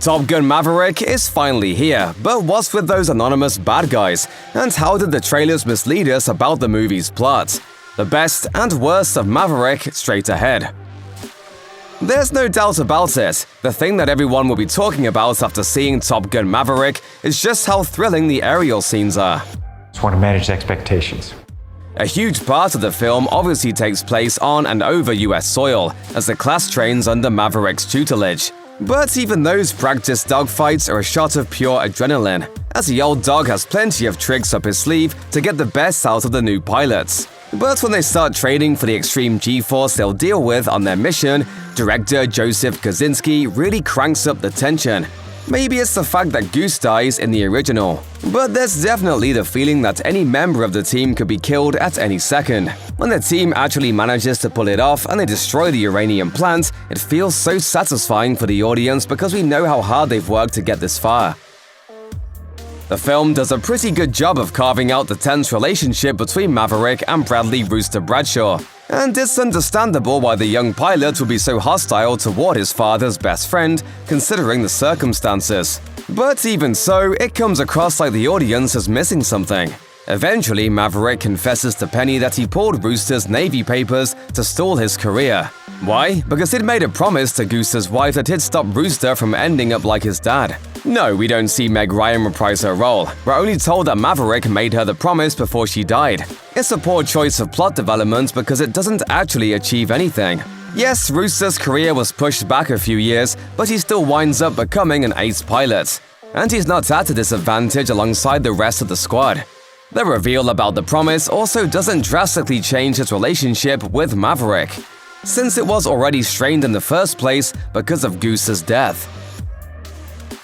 Top Gun Maverick is finally here, but what's with those anonymous bad guys? And how did the trailers mislead us about the movie's plot? The best and worst of Maverick straight ahead. There's no doubt about it, the thing that everyone will be talking about after seeing Top Gun Maverick is just how thrilling the aerial scenes are. Just want to manage expectations. A huge part of the film obviously takes place on and over US soil, as the class trains under Maverick's tutelage. But even those practice dogfights are a shot of pure adrenaline, as the old dog has plenty of tricks up his sleeve to get the best out of the new pilots. But when they start training for the extreme G-force they'll deal with on their mission, director Joseph Kosinski really cranks up the tension. Maybe it's the fact that Goose dies in the original, but there's definitely the feeling that any member of the team could be killed at any second. When the team actually manages to pull it off and they destroy the uranium plant, it feels so satisfying for the audience because we know how hard they've worked to get this far. The film does a pretty good job of carving out the tense relationship between Maverick and Bradley Rooster Bradshaw, and it's understandable why the young pilot would be so hostile toward his father's best friend, considering the circumstances. But even so, it comes across like the audience is missing something. Eventually, Maverick confesses to Penny that he pulled Rooster's Navy papers to stall his career. Why? Because he'd made a promise to Goose's wife that he'd stop Rooster from ending up like his dad. No, we don't see Meg Ryan reprise her role. We're only told that Maverick made her the promise before she died. It's a poor choice of plot development because it doesn't actually achieve anything. Yes, Rooster's career was pushed back a few years, but he still winds up becoming an ace pilot. And he's not at a disadvantage alongside the rest of the squad. The reveal about the promise also doesn't drastically change his relationship with Maverick, since it was already strained in the first place because of Goose's death.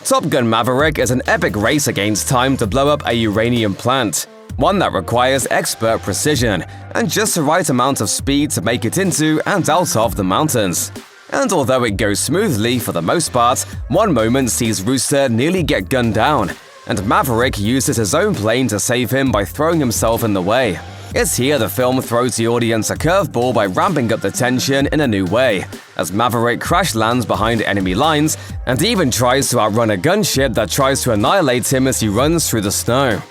Top Gun Maverick is an epic race against time to blow up a uranium plant, one that requires expert precision and just the right amount of speed to make it into and out of the mountains. And although it goes smoothly for the most part, one moment sees Rooster nearly get gunned down, and Maverick uses his own plane to save him by throwing himself in the way. It's here the film throws the audience a curveball by ramping up the tension in a new way, as Maverick crash lands behind enemy lines and even tries to outrun a gunship that tries to annihilate him as he runs through the snow.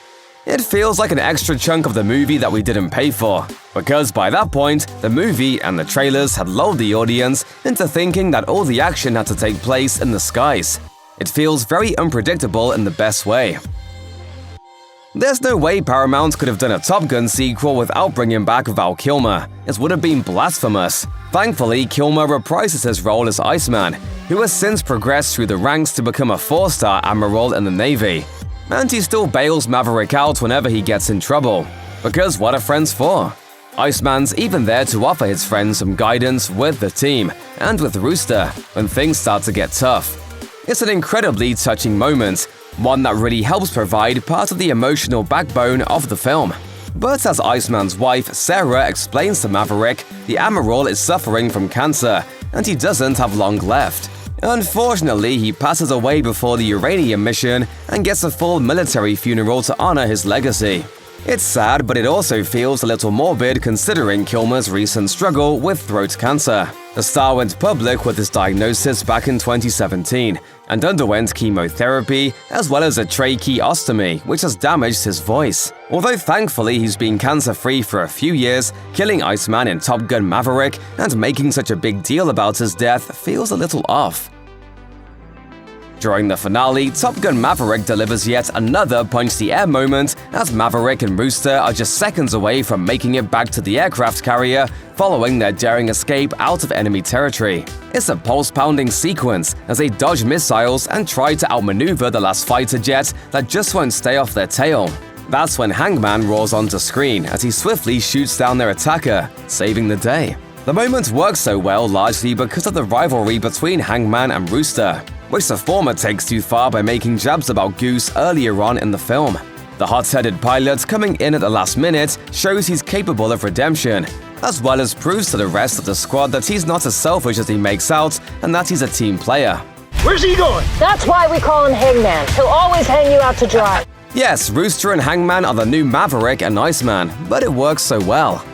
It feels like an extra chunk of the movie that we didn't pay for, because by that point, the movie and the trailers had lulled the audience into thinking that all the action had to take place in the skies. It feels very unpredictable in the best way. There's no way Paramount could have done a Top Gun sequel without bringing back Val Kilmer. It would have been blasphemous. Thankfully, Kilmer reprises his role as Iceman, who has since progressed through the ranks to become a 4-star admiral in the Navy. And he still bails Maverick out whenever he gets in trouble. Because what are friends for? Iceman's even there to offer his friends some guidance with the team and with Rooster when things start to get tough. It's an incredibly touching moment, one that really helps provide part of the emotional backbone of the film. But as Iceman's wife, Sarah, explains to Maverick, the Admiral is suffering from cancer, and he doesn't have long left. Unfortunately, he passes away before the uranium mission and gets a full military funeral to honor his legacy. It's sad, but it also feels a little morbid considering Kilmer's recent struggle with throat cancer. The star went public with his diagnosis back in 2017 and underwent chemotherapy as well as a tracheostomy, which has damaged his voice. Although thankfully he's been cancer-free for a few years, killing Iceman in Top Gun Maverick and making such a big deal about his death feels a little off. During the finale, Top Gun Maverick delivers yet another punch-the-air moment as Maverick and Rooster are just seconds away from making it back to the aircraft carrier following their daring escape out of enemy territory. It's a pulse-pounding sequence as they dodge missiles and try to outmaneuver the last fighter jet that just won't stay off their tail. That's when Hangman roars onto screen as he swiftly shoots down their attacker, saving the day. The moment works so well largely because of the rivalry between Hangman and Rooster, which the former takes too far by making jabs about Goose earlier on in the film. The hot-headed pilot coming in at the last minute shows he's capable of redemption, as well as proves to the rest of the squad that he's not as selfish as he makes out and that he's a team player. Where's he going? That's why we call him Hangman. He'll always hang you out to dry. Yes, Rooster and Hangman are the new Maverick and Iceman, but it works so well.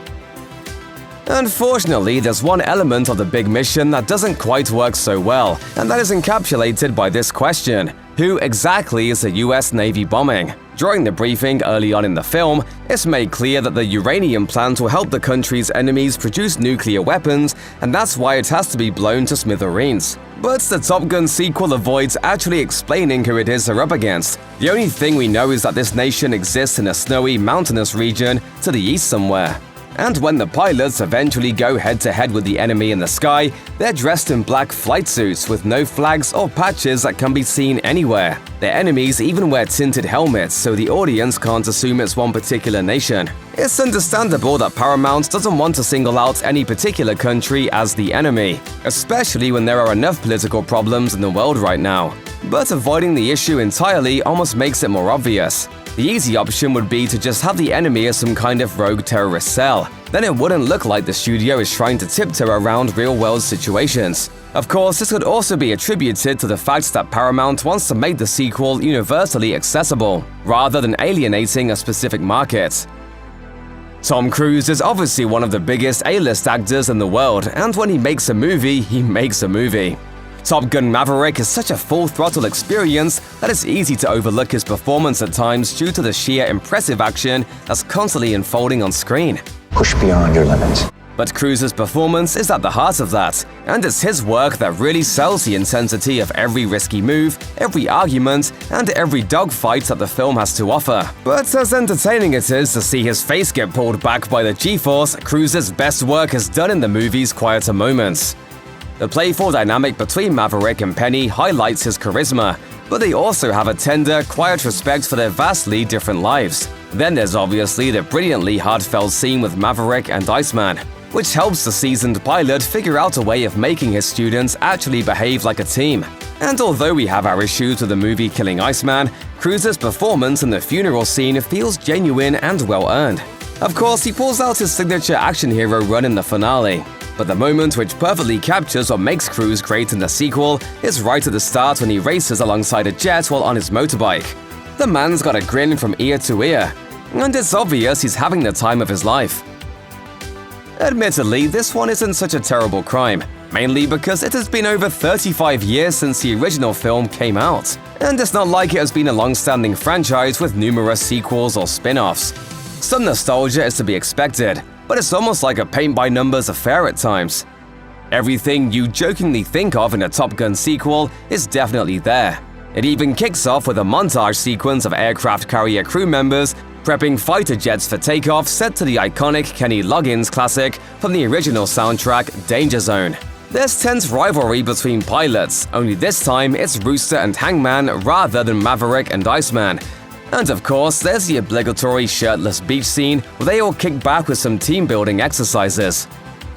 Unfortunately, there's one element of the big mission that doesn't quite work so well, and that is encapsulated by this question: who exactly is the US Navy bombing? During the briefing early on in the film, it's made clear that the uranium plant will help the country's enemies produce nuclear weapons, and that's why it has to be blown to smithereens. But the Top Gun sequel avoids actually explaining who it is they're up against. The only thing we know is that this nation exists in a snowy, mountainous region to the east somewhere. And when the pilots eventually go head-to-head with the enemy in the sky, they're dressed in black flight suits with no flags or patches that can be seen anywhere. Their enemies even wear tinted helmets, so the audience can't assume it's one particular nation. It's understandable that Paramount doesn't want to single out any particular country as the enemy, especially when there are enough political problems in the world right now. But avoiding the issue entirely almost makes it more obvious. The easy option would be to just have the enemy as some kind of rogue terrorist cell. Then it wouldn't look like the studio is trying to tiptoe around real-world situations. Of course, this could also be attributed to the fact that Paramount wants to make the sequel universally accessible, rather than alienating a specific market. Tom Cruise is obviously one of the biggest A-list actors in the world, and when he makes a movie, he makes a movie. Top Gun Maverick is such a full-throttle experience that it's easy to overlook his performance at times due to the sheer impressive action that's constantly unfolding on screen. Push beyond your limits. But Cruise's performance is at the heart of that, and it's his work that really sells the intensity of every risky move, every argument, and every dogfight that the film has to offer. But as entertaining it is to see his face get pulled back by the G-force, Cruise's best work is done in the movie's quieter moments. The playful dynamic between Maverick and Penny highlights his charisma, but they also have a tender, quiet respect for their vastly different lives. Then there's obviously the brilliantly heartfelt scene with Maverick and Iceman, which helps the seasoned pilot figure out a way of making his students actually behave like a team. And although we have our issues with the movie killing Iceman, Cruise's performance in the funeral scene feels genuine and well-earned. Of course, he pulls out his signature action hero run in the finale. But the moment which perfectly captures what makes Cruise great in the sequel is right at the start when he races alongside a jet while on his motorbike. The man's got a grin from ear to ear, and it's obvious he's having the time of his life. Admittedly, this one isn't such a terrible crime, mainly because it has been over 35 years since the original film came out, and it's not like it has been a long-standing franchise with numerous sequels or spin-offs. Some nostalgia is to be expected, but it's almost like a paint-by-numbers affair at times. Everything you jokingly think of in a Top Gun sequel is definitely there. It even kicks off with a montage sequence of aircraft carrier crew members prepping fighter jets for takeoff set to the iconic Kenny Loggins classic from the original soundtrack Danger Zone. There's tense rivalry between pilots, only this time it's Rooster and Hangman rather than Maverick and Iceman. And of course, there's the obligatory shirtless beach scene where they all kick back with some team-building exercises.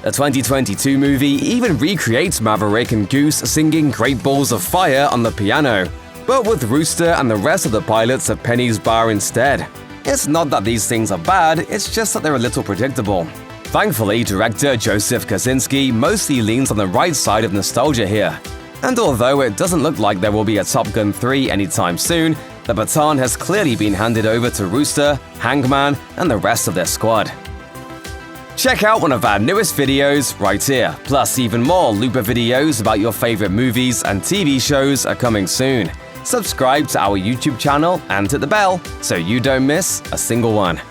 The 2022 movie even recreates Maverick and Goose singing Great Balls of Fire on the piano, but with Rooster and the rest of the pilots at Penny's bar instead. It's not that these things are bad, it's just that they're a little predictable. Thankfully, director Joseph Kosinski mostly leans on the right side of nostalgia here. And although it doesn't look like there will be a Top Gun 3 anytime soon, the baton has clearly been handed over to Rooster, Hangman, and the rest of their squad. Check out one of our newest videos right here, plus even more Looper videos about your favorite movies and TV shows are coming soon. Subscribe to our YouTube channel and hit the bell so you don't miss a single one.